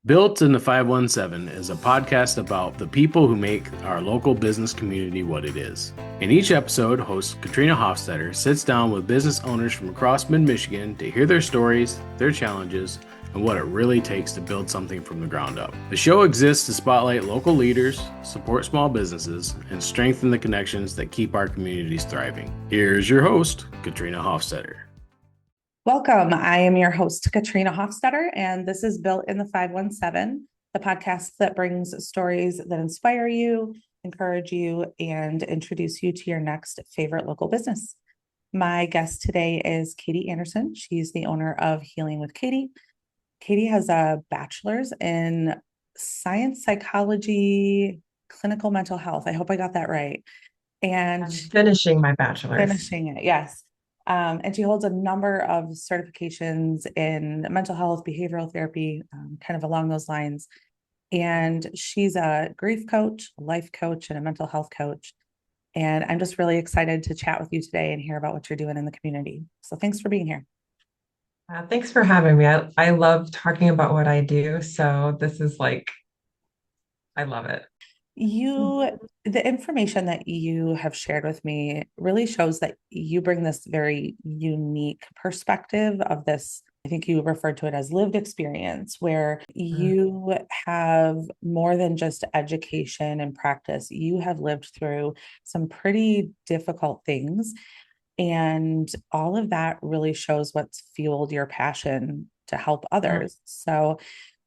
Built in the 517 is a podcast about the people who make our local business community what it is. In each episode, host Katrina Hofstetter sits down with business owners from across mid-Michigan to hear their stories, their challenges, and what it really takes to build something from the ground up. The show exists to spotlight local leaders, support small businesses, and strengthen the connections that keep our communities thriving. Here's your host, Katrina Hofstetter. Welcome. I am your host, Katrina Hofstetter, and this is Built in the 517, the podcast that brings stories that inspire you, encourage you, and introduce you to your next favorite local business. My guest today is Katie Anderson. She's the owner of Healing with Katie. Katie has a bachelor's in science, psychology, clinical mental health. I hope I got that right. And I'm finishing my bachelor's. Finishing it, yes. And she holds a number of certifications in mental health, behavioral therapy, kind of along those lines. And she's a grief coach, a life coach, and a mental health coach. And I'm just really excited to chat with you today and hear about what you're doing in the community. So thanks for being here. Thanks for having me. I love talking about what I do. So this is I love it. The information that you have shared with me really shows that you bring this very unique perspective of this. I think you referred to it as lived experience, where you have more than just education and practice. You have lived through some pretty difficult things. And all of that really shows what's fueled your passion to help others. So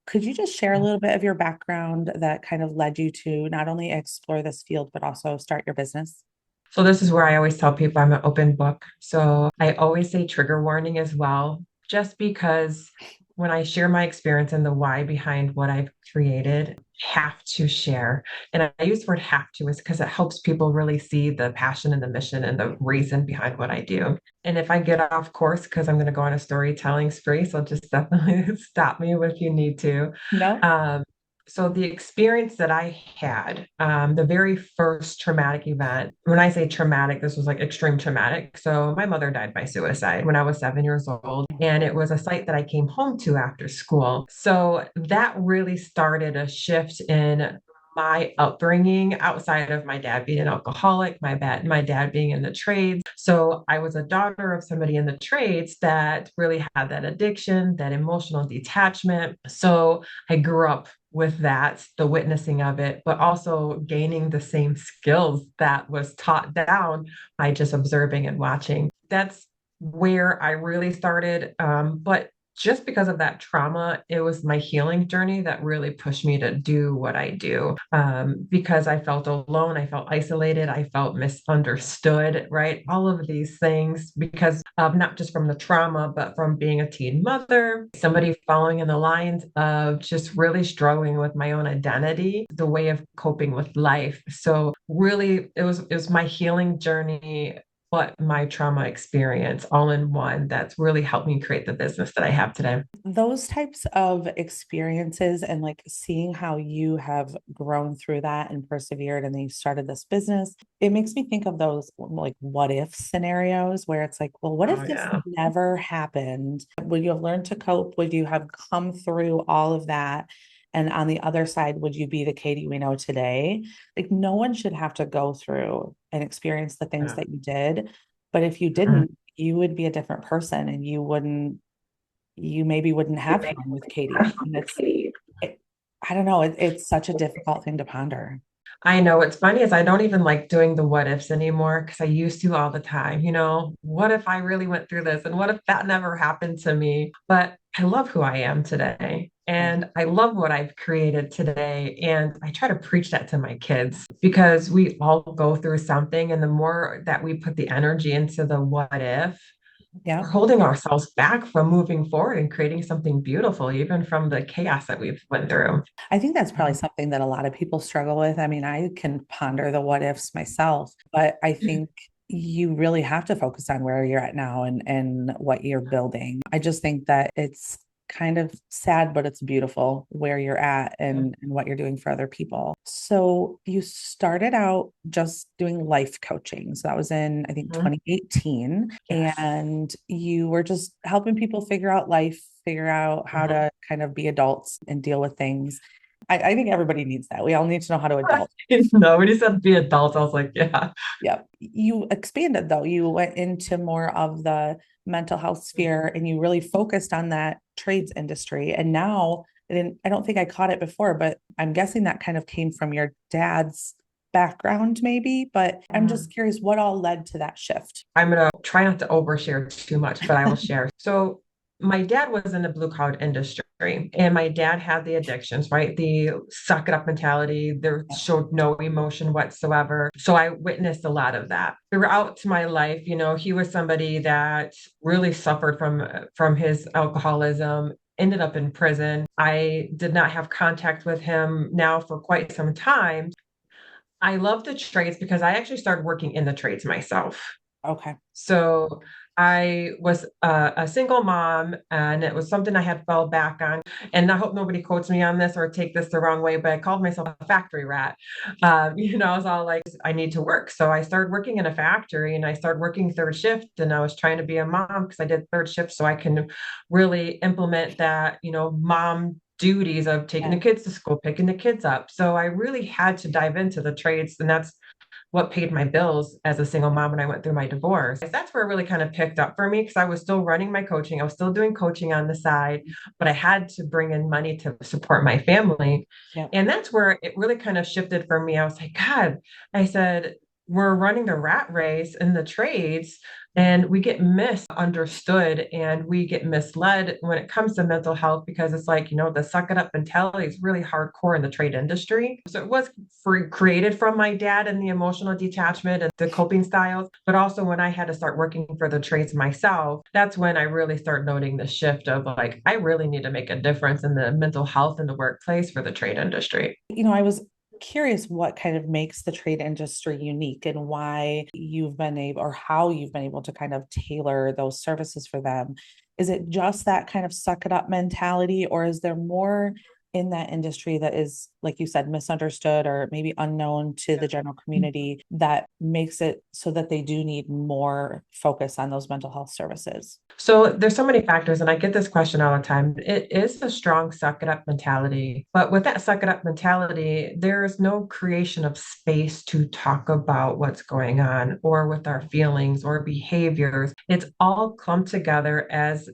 could you just share a little bit of your background that kind of led you to not only explore this field, but also start your business? So this is where I always tell people I'm an open book. So I always say trigger warning as well, just because when I share my experience and the why behind what I've created, I have to share. And I use the word have to is because it helps people really see the passion and the mission and the reason behind what I do. And if I get off course, because I'm going to go on a storytelling spree, so just definitely stop me if you need to. No. So the experience that I had, the very first traumatic event, when I say traumatic, this was like extreme traumatic. So my mother died by suicide when I was 7 years old, and it was a site that I came home to after school. So that really started a shift in my upbringing outside of my dad being an alcoholic, my dad being in the trades. So I was a daughter of somebody in the trades that really had that addiction, that emotional detachment. So I grew up with that, the witnessing of it, but also gaining the same skills that was taught down by just observing and watching. That's where I really started. But just because of that trauma, it was my healing journey that really pushed me to do what I do. Because I felt alone, I felt isolated, I felt misunderstood, right? All of these things because of not just from the trauma, but from being a teen mother, somebody following in the lines of just really struggling with my own identity, the way of coping with life. So really, it was my healing journey, but my trauma experience all in one that's really helped me create the business that I have today. Those types of experiences and like seeing how you have grown through that and persevered and then you started this business, it makes me think of those like what if scenarios where it's like, well, what if this never happened? Would you have learned to cope? Would you have come through all of that? And on the other side, would you be the Katie we know today? Like no one should have to go through and experience the things that you did. But if you didn't, you would be a different person and you maybe wouldn't have fun with Katie. And I don't know, it's such a difficult thing to ponder. I know what's funny is I don't even like doing the what ifs anymore because I used to all the time. What if I really went through this? And what if that never happened to me? But I love who I am today. And I love what I've created today. And I try to preach that to my kids because we all go through something. And the more that we put the energy into the what if, we're holding ourselves back from moving forward and creating something beautiful, even from the chaos that we've went through. I think that's probably something that a lot of people struggle with. I mean, I can ponder the what ifs myself, but I think you really have to focus on where you're at now and what you're building. I just think that it's kind of sad, but it's beautiful where you're at and what you're doing for other people. So you started out just doing life coaching. So that was in, I think, Mhm. 2018. Yes. And you were just helping people figure out life, figure out how Mhm. to kind of be adults and deal with things. I think everybody needs that. We all need to know how to adult. No, when you said be adult, I was like, yeah. Yep. You expanded though. You went into more of the mental health sphere and you really focused on that trades industry. And now, I don't think I caught it before, but I'm guessing that kind of came from your dad's background, maybe. But I'm just curious what all led to that shift. I'm gonna try not to overshare too much, but I will share. So my dad was in the blue collar industry, and my dad had the addictions, right? The suck it up mentality. There showed no emotion whatsoever. So I witnessed a lot of that throughout my life. He was somebody that really suffered from his alcoholism. Ended up in prison. I did not have contact with him now for quite some time. I love the trades because I actually started working in the trades myself. Okay. So I was a single mom, and it was something I had fell back on. And I hope nobody quotes me on this or take this the wrong way, but I called myself a factory rat. I was all like, I need to work. So I started working in a factory, and I started working third shift, and I was trying to be a mom because I did third shift so I can really implement that, mom duties of taking the kids to school, picking the kids up. So I really had to dive into the trades, and that's what paid my bills as a single mom when I went through my divorce. That's where it really kind of picked up for me because I was still running my coaching. I was still doing coaching on the side, but I had to bring in money to support my family. Yeah. And that's where it really kind of shifted for me. I was like, God, I said, we're running the rat race in the trades, and we get misunderstood and we get misled when it comes to mental health because it's like, the suck it up mentality is really hardcore in the trade industry. So it was created from my dad and the emotional detachment and the coping styles. But also when I had to start working for the trades myself, that's when I really start noting the shift of like, I really need to make a difference in the mental health in the workplace for the trade industry. I was curious what kind of makes the trade industry unique and why you've been able or how you've been able to kind of tailor those services for them. Is it just that kind of suck it up mentality, or is there more in that industry that is, like you said, misunderstood or maybe unknown to the general community that makes it so that they do need more focus on those mental health services? So there's so many factors, and I get this question all the time. It is a strong suck it up mentality, but with that suck it up mentality, there's no creation of space to talk about what's going on or with our feelings or behaviors. It's all clumped together as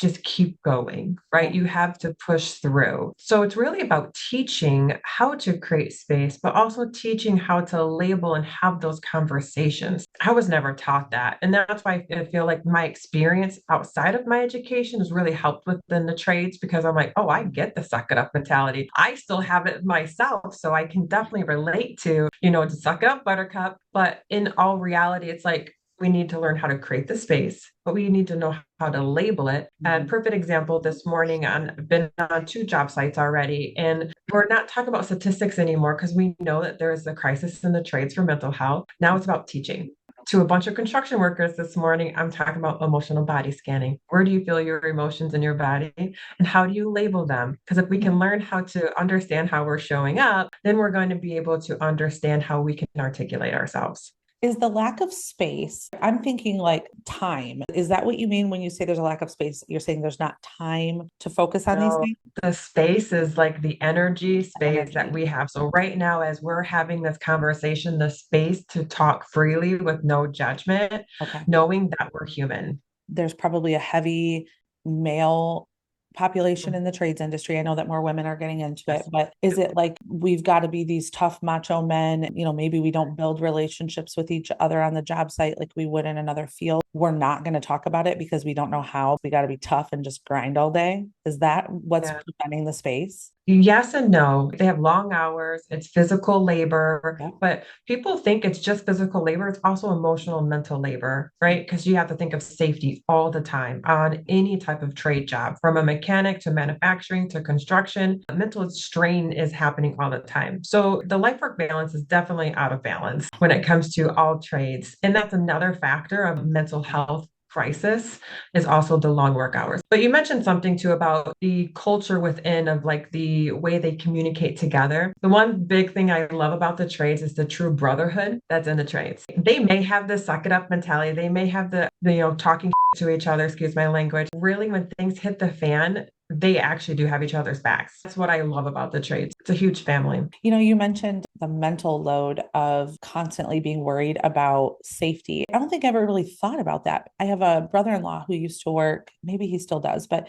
just keep going, right? You have to push through. So it's really about teaching how to create space, but also teaching how to label and have those conversations. I was never taught that. And that's why I feel like my experience outside of my education has really helped within the trades because I'm like, oh, I get the suck it up mentality. I still have it myself. So I can definitely relate to suck it up, buttercup. But in all reality, it's like, we need to learn how to create the space, but we need to know how to label it. And perfect example this morning, I've been on 2 job sites already, and we're not talking about statistics anymore because we know that there is a crisis in the trades for mental health. Now it's about teaching. To a bunch of construction workers this morning, I'm talking about emotional body scanning. Where do you feel your emotions in your body and how do you label them? Because if we can learn how to understand how we're showing up, then we're going to be able to understand how we can articulate ourselves. Is the lack of space, I'm thinking like time. Is that what you mean when you say there's a lack of space? You're saying there's not time to focus on these No, things? the space is like the energy space that Energy. we have. So right now, as we're having this conversation, the space to talk freely with no judgment, Okay. knowing that we're human. There's probably a heavy male population in the trades industry. I know that more women are getting into it, Yes. but is it like we've got to be these tough macho men? Maybe we don't build relationships with each other on the job site like we would in another field. We're not going to talk about it because we don't know how. We got to be tough and just grind all day. Is that what's Yeah. preventing the space? Yes and no. They have long hours, it's physical labor, Yeah. but people think it's just physical labor. It's also emotional and mental labor, right? Because you have to think of safety all the time on any type of trade job, from a mechanic to manufacturing to construction. Mental strain is happening all the time. So the life work balance is definitely out of balance when it comes to all trades. And that's another factor of mental health crisis is also the long work hours. But you mentioned something too about the culture within of like the way they communicate together. The one big thing I love about the trades is the true brotherhood that's in the trades. They may have the suck it up mentality. They may have the talking to each other, excuse my language. Really, when things hit the fan, they actually do have each other's backs. That's what I love about the trades. It's a huge family. You mentioned the mental load of constantly being worried about safety. I don't think I ever really thought about that. I have a brother-in-law who used to work, maybe he still does, but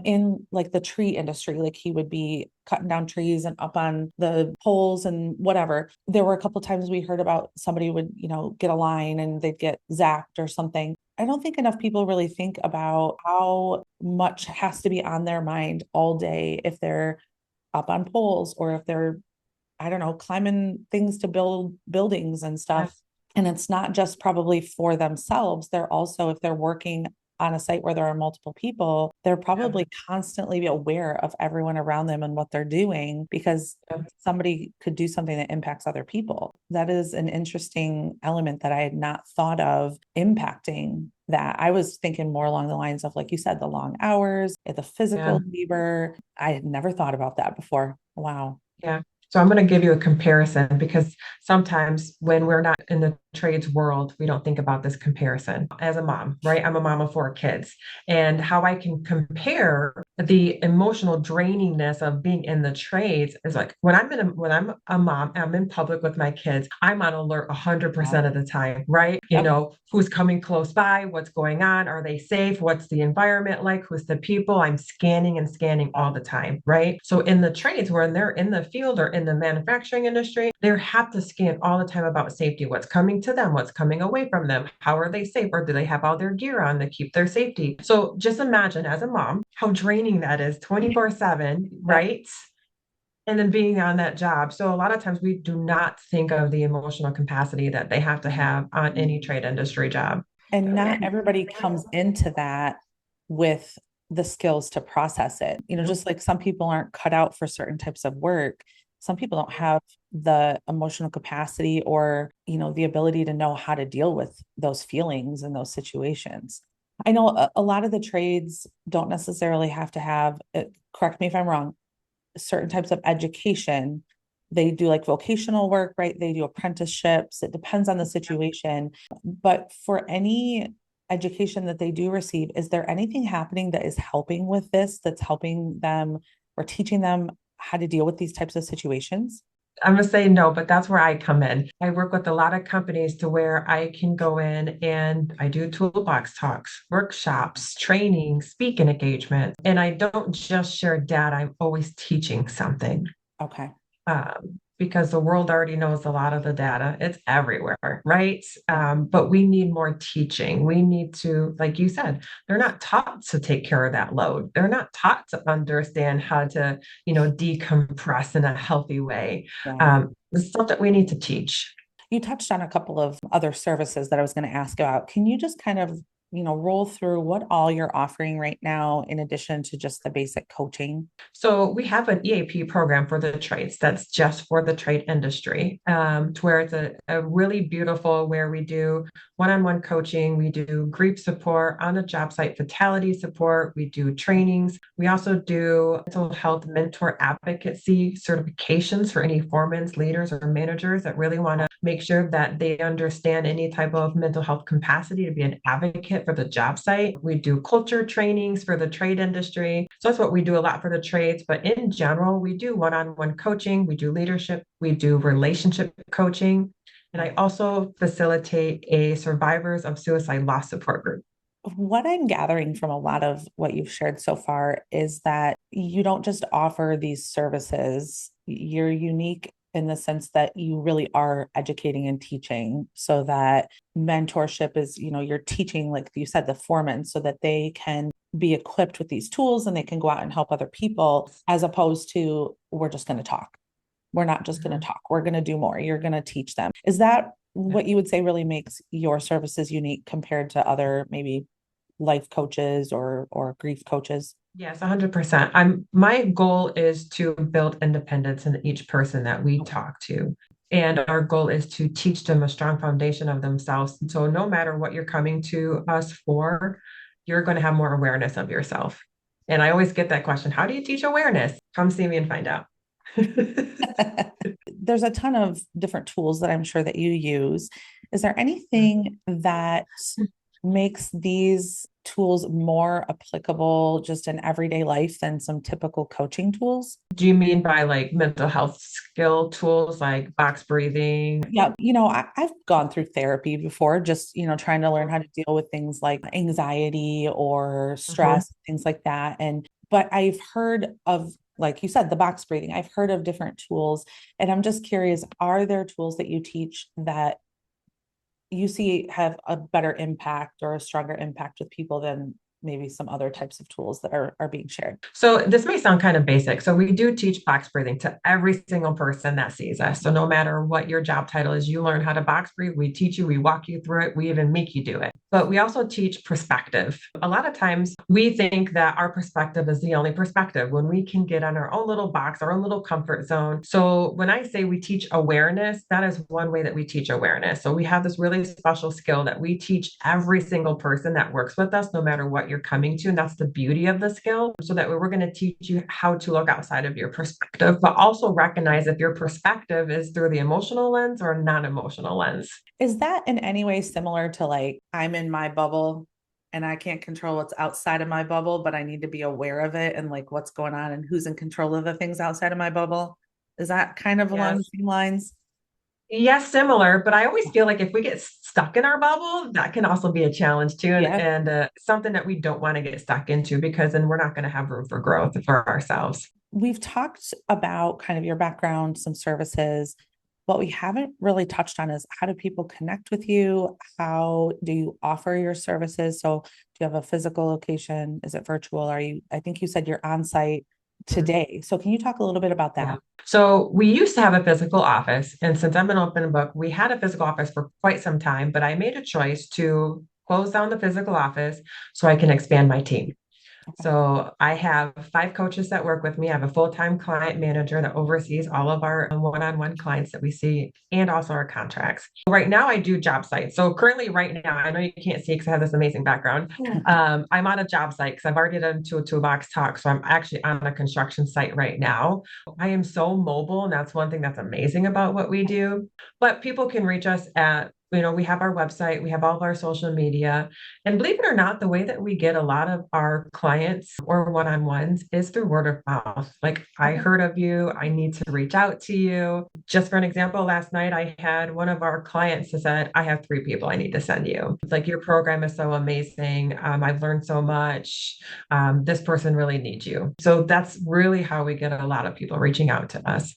in like the tree industry, like he would be cutting down trees and up on the poles and whatever. There were a couple of times we heard about somebody would, get a line and they'd get zapped or something. I don't think enough people really think about how much has to be on their mind all day if they're up on poles or if they're, I don't know, climbing things to build buildings and stuff. Yes. And it's not just probably for themselves. They're also, if they're working on a site where there are multiple people, they're probably constantly aware of everyone around them and what they're doing because somebody could do something that impacts other people. That is an interesting element that I had not thought of impacting that. I was thinking more along the lines of, like you said, the long hours, the physical labor. I had never thought about that before. Wow. Yeah. So I'm going to give you a comparison because sometimes when we're not in the trades world, we don't think about this comparison. As a mom, right? I'm a mom of 4 kids, and how I can compare the emotional drainingness of being in the trades is like when I'm a mom, I'm in public with my kids, I'm on alert 100% of the time, right? Who's coming close by, what's going on, are they safe, what's the environment like, who's the people, I'm scanning and scanning all the time, right? So in the trades, when they're in the field or in the manufacturing industry, they have to scan all the time about safety, what's coming to them, what's coming away from them, how are they safe, or do they have all their gear on to keep their safety? So just imagine as a mom how draining that is 24/7, right? And then being on that job. So a lot of times we do not think of the emotional capacity that they have to have on any trade industry job. And not everybody comes into that with the skills to process it. Just like some people aren't cut out for certain types of work, some people don't have the emotional capacity or, the ability to know how to deal with those feelings and those situations. I know a lot of the trades don't necessarily have to have, correct me if I'm wrong, certain types of education. They do like vocational work, right? They do apprenticeships. It depends on the situation. But for any education that they do receive, is there anything happening that is helping with this, that's helping them or teaching them how to deal with these types of situations? I'm going to say no, but that's where I come in. I work with a lot of companies to where I can go in and I do toolbox talks, workshops, training, speaking engagement. And I don't just share data, I'm always teaching something. Okay. Because the world already knows a lot of the data. It's everywhere, right? But we need more teaching. We need to, like you said, they're not taught to take care of that load. They're not taught to understand how to, decompress in a healthy way. It's stuff that we need to teach. You touched on a couple of other services that I was going to ask about. Can you just kind of, roll through what all you're offering right now in addition to just the basic coaching? So we have an EAP program for the trades that's just for the trade industry, to where it's a really beautiful, where we do one-on-one coaching, we do grief support, on the job site fatality support, we do trainings. We also do mental health mentor advocacy certifications for any foremen, leaders, or managers that really want to make sure that they understand any type of mental health capacity to be an advocate for the job site. We do culture trainings for the trade industry. So that's what we do a lot for the trades. But in general, we do one-on-one coaching, we do leadership, we do relationship coaching. And I also facilitate a survivors of suicide loss support group. What I'm gathering from a lot of what you've shared so far is that you don't just offer these services, you're unique in the sense that you really are educating and teaching, so that mentorship is, you're teaching, like you said, the foreman, so that they can be equipped with these tools and they can go out and help other people, as opposed to, we're just going to talk. We're not just going to talk. We're going to do more. You're going to teach them. Is that what you would say really makes your services unique compared to other maybe life coaches or grief coaches? Yes, 100%. My goal is to build independence in each person that we talk to. And our goal is to teach them a strong foundation of themselves. So no matter what you're coming to us for, you're going to have more awareness of yourself. And I always get that question, how do you teach awareness? Come see me and find out. There's a ton of different tools that I'm sure that you use. Is there anything that makes these tools more applicable just in everyday life than some typical coaching tools? Do you mean by like mental health skill tools like box breathing? Yeah, I've gone through therapy before, just, trying to learn how to deal with things like anxiety or Mhm. stress, things like that. But I've heard of, like you said, the box breathing. I've heard of different tools, and I'm just curious, are there tools that you teach that you see have a better impact or a stronger impact with people than maybe some other types of tools that are being shared? So this may sound kind of basic. So we do teach box breathing to every single person that sees us. So no matter what your job title is, you learn how to box breathe. We teach you, we walk you through it, we even make you do it. But we also teach perspective. A lot of times we think that our perspective is the only perspective when we can get on our own little box, our own little comfort zone. So when I say we teach awareness, that is one way that we teach awareness. So we have this really special skill that we teach every single person that works with us, no matter what you're coming to. And that's the beauty of the skill. So that we're going to teach you how to look outside of your perspective, but also recognize if your perspective is through the emotional lens or non-emotional lens. Is that in any way similar to like, I'm in my bubble and I can't control what's outside of my bubble, but I need to be aware of it and like what's going on and who's in control of the things outside of my bubble? Is that kind of along the Yes. same lines? Yes, similar, but I always feel like if we get stuck in our bubble, that can also be a challenge too, Yeah. and something that we don't want to get stuck into because then we're not going to have room for growth for ourselves. We've talked about kind of your background, some services. What we haven't really touched on is how do people connect with you? How do you offer your services? So, do you have a physical location? Is it virtual? I think you said you're on site today. So, can you talk a little bit about Yeah. that? So we used to have a physical office, and since I'm an open book, we had a physical office for quite some time, but I made a choice to close down the physical office so I can expand my team. Okay. So I have 5 coaches that work with me. I have a full-time client manager that oversees all of our one-on-one clients that we see and also our contracts. Right now I do job sites. So currently right now, I know you can't see because I have this amazing background. I'm on a job site because I've already done two toolbox talk. So I'm actually on a construction site right now. I am so mobile, and that's one thing that's amazing about what we do. But people can reach us at, we have our website, we have all of our social media. And believe it or not, the way that we get a lot of our clients or one-on-ones is through word of mouth. Like, I Okay. heard of you, I need to reach out to you. Just for an example, last night I had one of our clients that said, I have 3 people I need to send you. It's like, your program is so amazing. I've learned so much. This person really needs you. So that's really how we get a lot of people reaching out to us.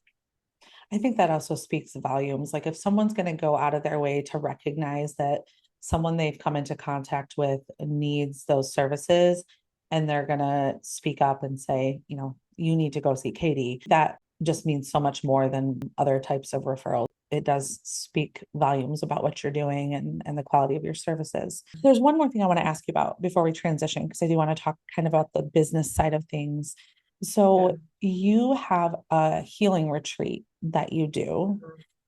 I think that also speaks volumes. Like if someone's going to go out of their way to recognize that someone they've come into contact with needs those services, and they're going to speak up and say, you need to go see Katie, that just means so much more than other types of referrals. It does speak volumes about what you're doing and the quality of your services. There's one more thing I want to ask you about before we transition, because I do want to talk kind of about the business side of things. Yeah. So you have a healing retreat that you do.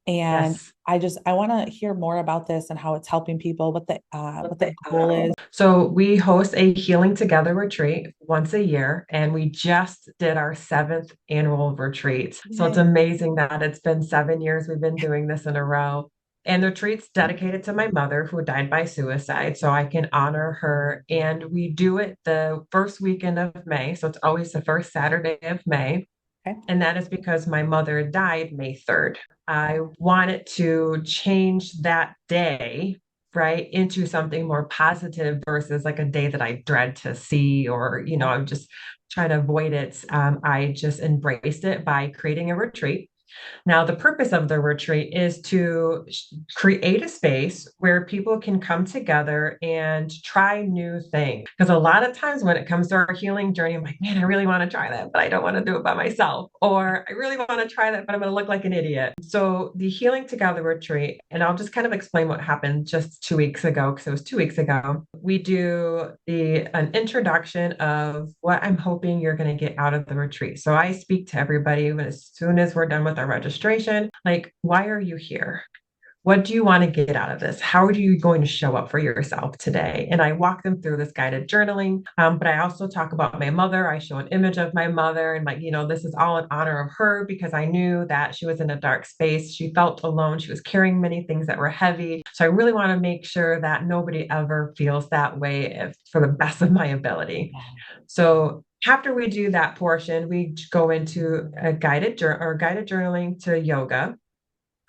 And Yes. I want to hear more about this and how it's helping people, what the goal is. So we host a Healing Together retreat once a year, and we just did our 7th annual retreat. So it's Yay. amazing that it's been 7 years we've been doing this in a row. And the retreat's dedicated to my mother who died by suicide, so I can honor her. And we do it the first weekend of May. So it's always the first Saturday of May. Okay. And that is because my mother died May 3rd. I wanted to change that day, right, into something more positive versus like a day that I dread to see, or, I'm just trying to avoid it. I just embraced it by creating a retreat. Now, the purpose of the retreat is to create a space where people can come together and try new things. Because a lot of times when it comes to our healing journey, I'm like, man, I really want to try that, but I don't want to do it by myself. Or I really want to try that, but I'm going to look like an idiot. So the Healing Together retreat, and I'll just kind of explain what happened just 2 weeks ago, because it was 2 weeks ago. We do an introduction of what I'm hoping you're going to get out of the retreat. So I speak to everybody as soon as we're done with their registration. Like, why are you here? What do you want to get out of this? How are you going to show up for yourself today? And I walk them through this guided journaling. But I also talk about my mother. I show an image of my mother and, like, this is all in honor of her because I knew that she was in a dark space. She felt alone. She was carrying many things that were heavy. So I really want to make sure that nobody ever feels that way for the best of my ability. So after we do that portion, we go into a guided journaling to yoga.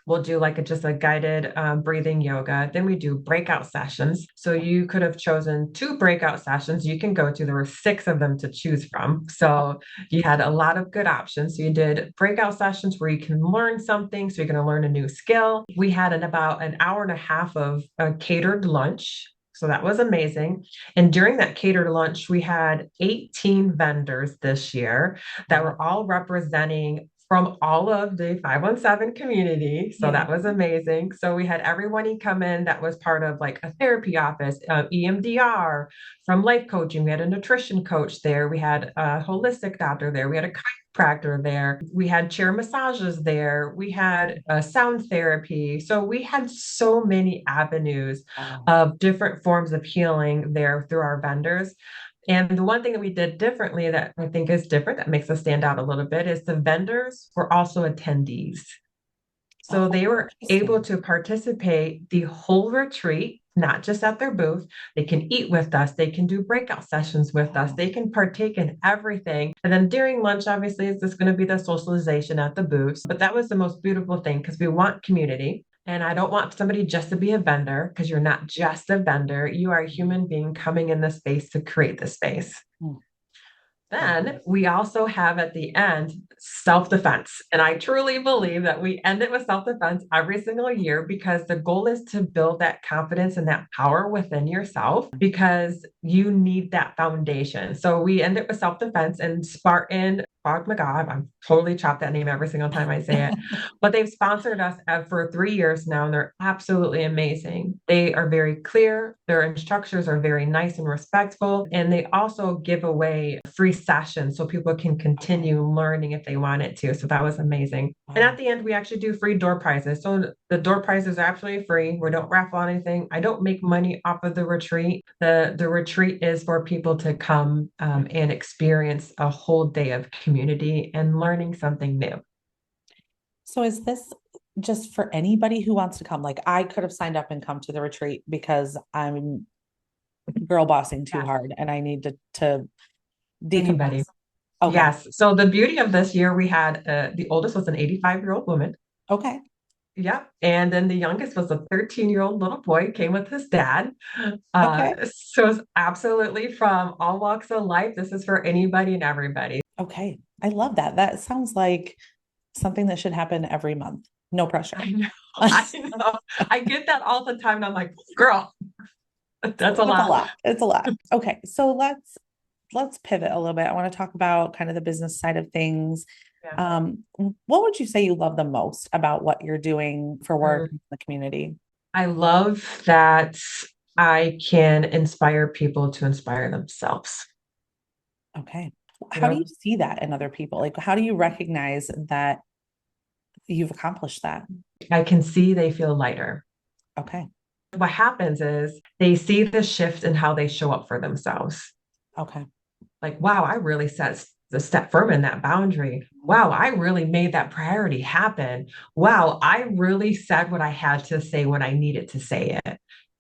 We'll do just a guided breathing yoga. Then we do breakout sessions. So you could have chosen 2 breakout sessions you can go to. There were 6 of them to choose from. So you had a lot of good options. So you did breakout sessions where you can learn something. So you're going to learn a new skill. We had about an hour and a half of a catered lunch. So that was amazing. And during that catered lunch, we had 18 vendors this year that were all representing from all of the 517 community. So that was amazing. So we had everyone come in that was part of like a therapy office, EMDR, from life coaching. We had a nutrition coach there. We had a holistic doctor there. We had a chiropractor there. We had chair massages there. We had sound therapy. So we had so many avenues of different forms of healing there through our vendors. And the one thing that we did differently that I think is different, that makes us stand out a little bit, is the vendors were also attendees. So they were able to participate the whole retreat, not just at their booth. They can eat with us. They can do breakout sessions with us. They can partake in everything. And then during lunch, obviously, is this going to be the socialization at the booths? But that was the most beautiful thing because we want community. And I don't want somebody just to be a vendor because you're not just a vendor. You are a human being coming in the space to create the space. Then we also have at the end self-defense. And I truly believe that we end it with self-defense every single year because the goal is to build that confidence and that power within yourself because you need that foundation. So we end it with self-defense and Spartan. Oh my God, I'm totally chopped that name every single time I say it. But they've sponsored us for 3 years now, and they're absolutely amazing. They are very clear. Their instructors are very nice and respectful. And they also give away free sessions so people can continue learning if they wanted to. So that was amazing. And at the end, we actually do free door prizes. So the door prizes are absolutely free. We don't raffle anything. I don't make money off of the retreat. The retreat is for people to come and experience a whole day of community and learning something new. So is this just for anybody who wants to come? Like I could have signed up and come to the retreat because I'm girl bossing too hard and I need to decompress. Okay. Yes. So the beauty of this year, we had the oldest was an 85-year-old woman. Okay. Yep. And then the youngest was a 13-year-old little boy, came with his dad. Okay. So it's absolutely from all walks of life. This is for anybody and everybody. Okay. I love that. That sounds like something that should happen every month. No pressure. I know. I know. I get that all the time. And I'm like, girl, that's a lot. It's a lot. Okay. So let's pivot a little bit. I want to talk about kind of the business side of things. Yeah. What would you say you love the most about what you're doing for work in the community? I love that I can inspire people to inspire themselves. Okay. How do you see that in other people? Like, how do you recognize that you've accomplished that? I can see they feel lighter. Okay. What happens is they see the shift in how they show up for themselves. Okay. Like, wow, I really set the step firm in that boundary. Wow, I really made that priority happen. Wow, I really said what I had to say when I needed to say it.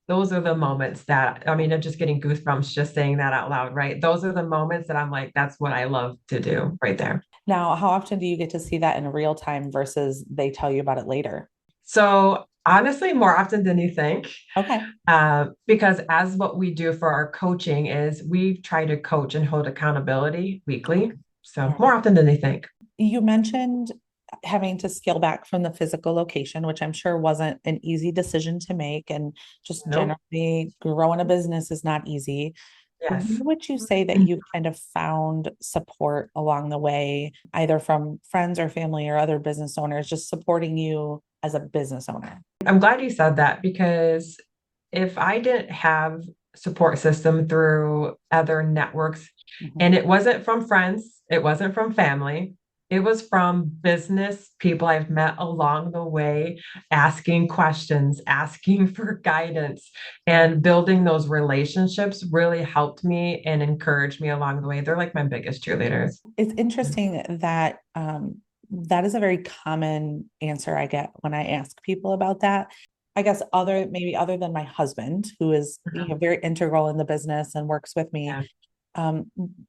Those are the moments that, I mean, I'm just getting goosebumps just saying that out loud, right? Those are the moments that I'm like, that's what I love to do right there. Now, how often do you get to see that in real time versus they tell you about it later? So honestly, more often than you think. Okay. Because as what we do for our coaching is we try to coach and hold accountability weekly. So more often than they think. You mentioned having to scale back from the physical location, which I'm sure wasn't an easy decision to make. And just generally growing a business is not easy. Yes. Where would you say that you kind of found support along the way, either from friends or family or other business owners, just supporting you as a business owner? I'm glad you said that because if I didn't have support system through other networks, and it wasn't from friends, it wasn't from family, It was from business people I've met along the way, asking questions, asking for guidance, and building those relationships really helped me and encouraged me along the way. They're like my biggest cheerleaders. It's interesting that that is a very common answer I get when I ask people about that. I guess other than my husband, who is very integral in the business and works with me, Yeah.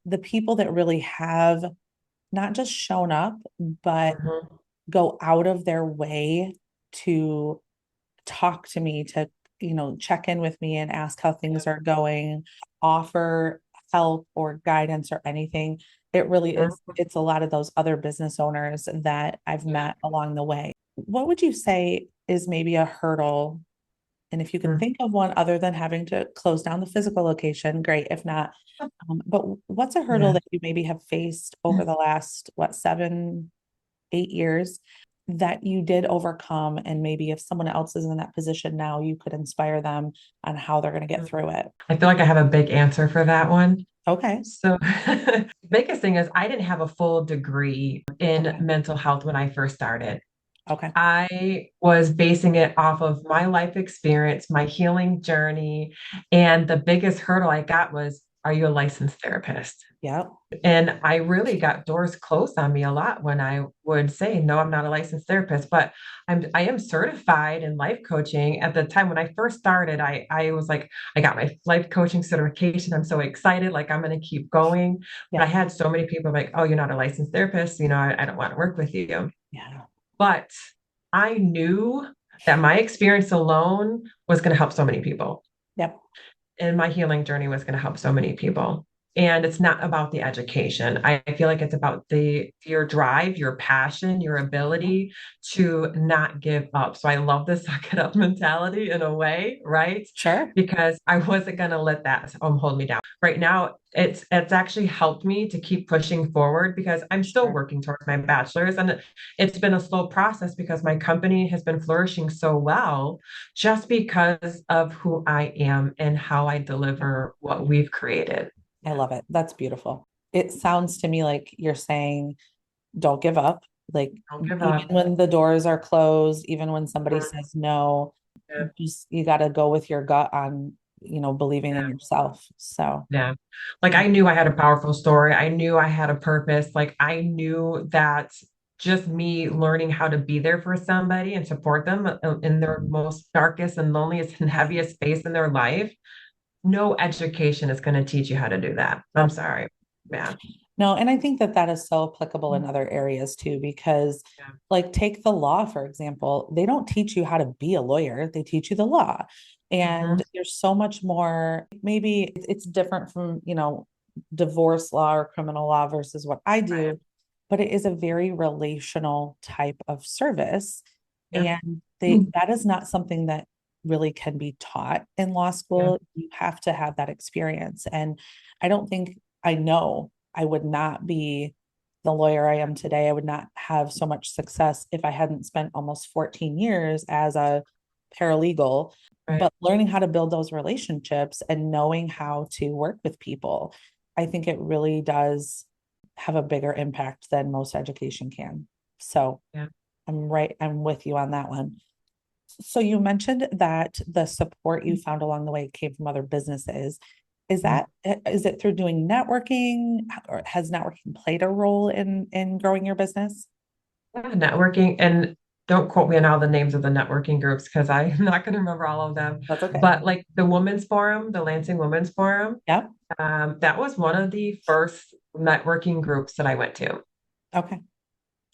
the people that really have not just shown up, but Mhm. go out of their way to talk to me, to, check in with me and ask how things are going, offer help or guidance or anything. It really is, it's a lot of those other business owners that I've met along the way. What would you say is maybe a hurdle? And if you can think of one other than having to close down the physical location, great. If not, but what's a hurdle Yeah. that you maybe have faced over the last, 7, 8 years that you did overcome? And maybe if someone else is in that position now, you could inspire them on how they're going to get through it. I feel like I have a big answer for that one. Okay. So, biggest thing is I didn't have a full degree in Okay. mental health when I first started. Okay. I was basing it off of my life experience, my healing journey, and the biggest hurdle I got was, are you a licensed therapist? Yeah. And I really got doors closed on me a lot when I would say, no, I'm not a licensed therapist, but I am certified in life coaching. At the time when I first started, I was like, I got my life coaching certification. I'm so excited, like I'm going to keep going. But Yeah. I had so many people like, oh, you're not a licensed therapist, I don't want to work with you. Yeah. But I knew that my experience alone was going to help so many people. Yep. And my healing journey was going to help so many people. And it's not about the education. I feel like it's about your drive, your passion, your ability to not give up. So I love the suck it up mentality in a way, right? Sure. Because I wasn't going to let that hold me down. Right now, it's actually helped me to keep pushing forward because I'm still working towards my bachelor's, and it's been a slow process because my company has been flourishing so well just because of who I am and how I deliver what we've created. I love it. That's beautiful. It sounds to me like you're saying, don't give up. Like, Don't give even up. when the doors are closed, even when somebody says no, Yeah. you got to go with your gut on, believing in yourself. So, Yeah. Like I knew I had a powerful story. I knew I had a purpose. Like I knew that just me learning how to be there for somebody and support them in their most darkest and loneliest and heaviest space in their life, no education is going to teach you how to do that. I'm no, sorry. Yeah. no. And I think that that is so applicable in other areas too, because Yeah. like take the law, for example, they don't teach you how to be a lawyer. They teach you the law. Mhm. And there's so much more, maybe it's different from, divorce law or criminal law versus what I Right. do, but it is a very relational type of service. Yeah. And Mm. that is not something that really can be taught in law Yeah. school. You have to have that experience. And I don't think I know I would not be the lawyer I am today. I would not have so much success if I hadn't spent almost 14 years as a paralegal, Right. but learning how to build those relationships and knowing how to work with people, I think it really does have a bigger impact than most education can. So Yeah. I'm with you on that one. So you mentioned that the support you found along the way came from other businesses. Is it through doing networking, or has networking played a role in growing your business? Yeah, networking, and don't quote me on all the names of the networking groups because I'm not going to remember all of them. That's okay. But like the Women's Forum, the Lansing Women's Forum, Yeah. that was one of the first networking groups that I went to. Okay.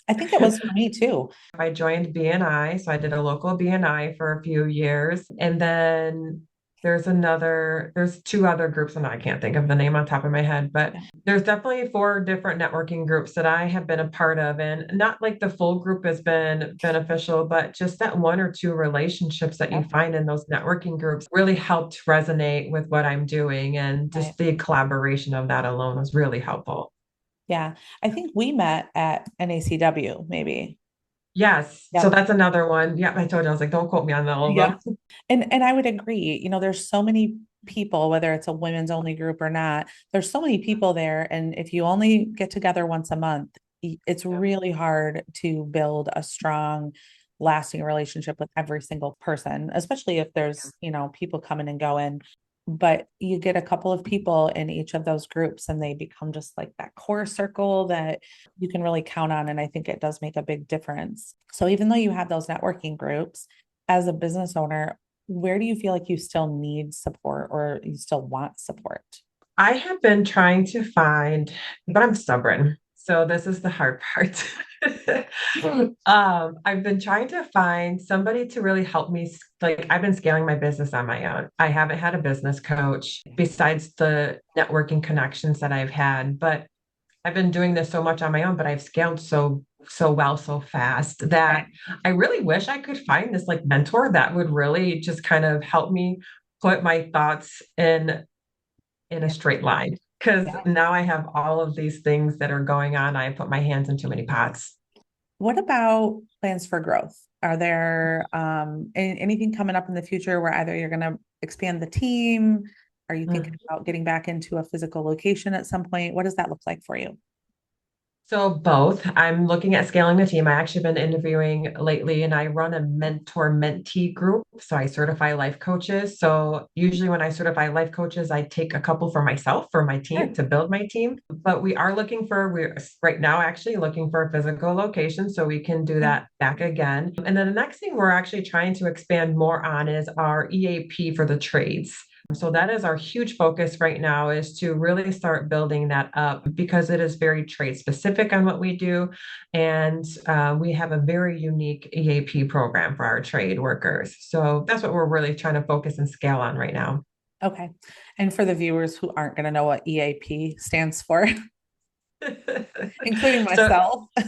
I think it was for me too. I joined BNI, so I did a local BNI for a few years, and then there's two other groups, and I can't think of the name on top of my head, but there's definitely four different networking groups that I have been a part of, and not like the full group has been beneficial, but just that one or two relationships that you find in those networking groups really helped resonate with what I'm doing, and Right. just the collaboration of that alone was really helpful. Yeah. I think we met at NACW, maybe. Yes, so Yep. that's another one. Yeah, I told you I was like, don't quote me on all of Yep. them. And I would agree, there's so many people, whether it's a women's only group or not, there's so many people there. And if you only get together once a month, it's really hard to build a strong, lasting relationship with every single person, especially if there's, people coming and going. But you get a couple of people in each of those groups and they become just like that core circle that you can really count on. And I think it does make a big difference. So even though you have those networking groups, as a business owner, where do you feel like you still need support or you still want support? I have been trying to find, but I'm stubborn. So this is the hard part. I've been trying to find somebody to really help me. Like I've been scaling my business on my own. I haven't had a business coach besides the networking connections that I've had, but I've been doing this so much on my own, but I've scaled so well, so fast that I really wish I could find this like mentor that would really just kind of help me put my thoughts in a straight line. Because now I have all of these things that are going on. I put my hands in too many pots. What about plans for growth? Are there anything coming up in the future where either you're going to expand the team? Are you thinking about getting back into a physical location at some point? What does that look like for you? So both. I'm looking at scaling the team. I actually been interviewing lately and I run a mentor mentee group. So I certify life coaches. So usually when I certify life coaches, I take a couple for myself, for my team to build my team. But we're right now actually looking for a physical location so we can do that back again. And then the next thing we're actually trying to expand more on is our EAP for the trades. So that is our huge focus right now, is to really start building that up because it is very trade specific on what we do. And we have a very unique EAP program for our trade workers. So that's what we're really trying to focus and scale on right now. Okay. And for the viewers who aren't going to know what EAP stands for, including myself. So,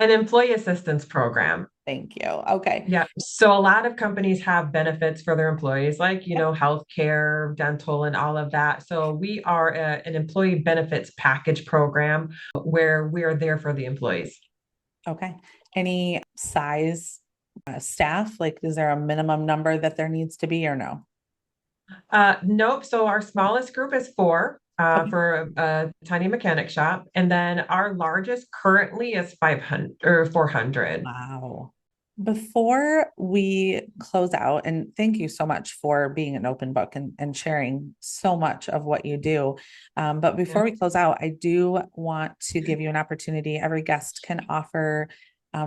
an employee assistance program. Thank you. Okay. Yeah. So a lot of companies have benefits for their employees, like, healthcare, dental, and all of that. So we are an employee benefits package program where we are there for the employees. Okay. Any size staff? Like, is there a minimum number that there needs to be or no? Nope. So our smallest group is 4. For a tiny mechanic shop. And then our largest currently is 500 or 400. Wow. Before we close out, and thank you so much for being an open book and sharing so much of what you do. But before we close out, I do want to give you an opportunity. Every guest can offer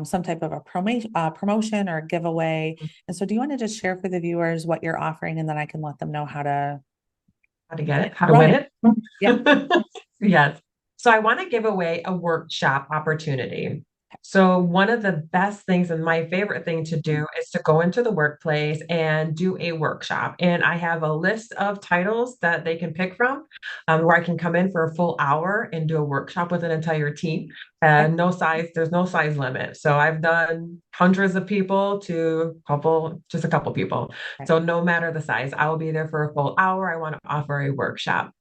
some type of a promotion or a giveaway. And so do you want to just share for the viewers what you're offering, and then I can let them know how to get it, how to win it? Yeah. Yes. So I want to give away a workshop opportunity. So one of the best things and my favorite thing to do is to go into the workplace and do a workshop. And I have a list of titles that they can pick from, where I can come in for a full hour and do a workshop with an entire team. There's no size limit. So I've done hundreds of people to just a couple people. So no matter the size, I will be there for a full hour. I want to offer a workshop.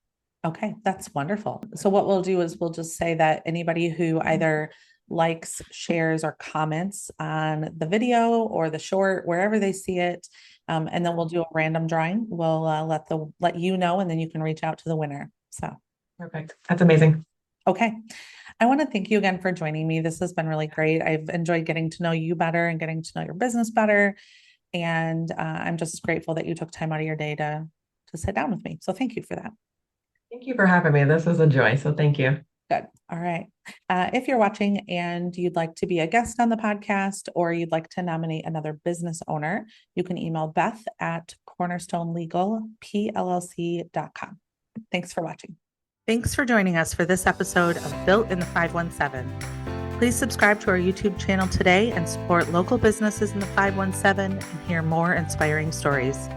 Okay, that's wonderful. So what we'll do is we'll just say that anybody who either likes, shares, or comments on the video or the short, wherever they see it, and then we'll do a random drawing. We'll let you know, and then you can reach out to the winner. So perfect. That's amazing. Okay. I want to thank you again for joining me. This has been really great. I've enjoyed getting to know you better and getting to know your business better. And I'm just grateful that you took time out of your day to sit down with me. So thank you for that. Thank you for having me. This was a joy. So thank you. Good. All right. If you're watching and you'd like to be a guest on the podcast, or you'd like to nominate another business owner, you can email Beth at cornerstonelegalpllc.com. Thanks for watching. Thanks for joining us for this episode of Built in the 517. Please subscribe to our YouTube channel today and support local businesses in the 517 and hear more inspiring stories.